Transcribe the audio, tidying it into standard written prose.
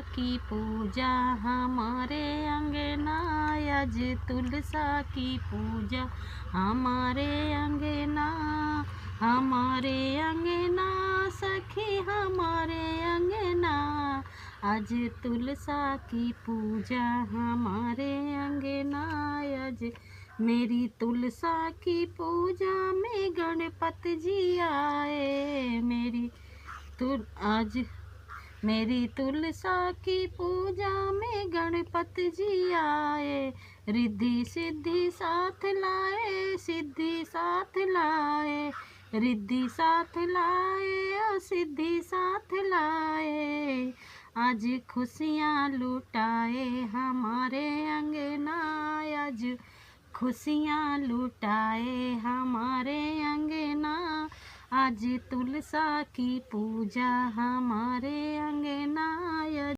की पूजा हमारे अंगना, आज तुलसा की पूजा हमारे अंगना, हमारे अंगना सखी हमारे अंगना, आज तुलसा की पूजा हमारे अंगना। आज मेरी तुलसा की पूजा में गणपति जी आए, आज मेरी तुलसा की पूजा में गणपति जी आए, रिद्धि सिद्धि साथ लाए, सिद्धि साथ लाए, रिद्धि साथ लाए और सिद्धि साथ लाए, आज खुशियाँ लुटाए हमारे अंगना, आज खुशियाँ लुटाए हमारे अंगना, आज तुलसा की पूजा हमारे अंगना।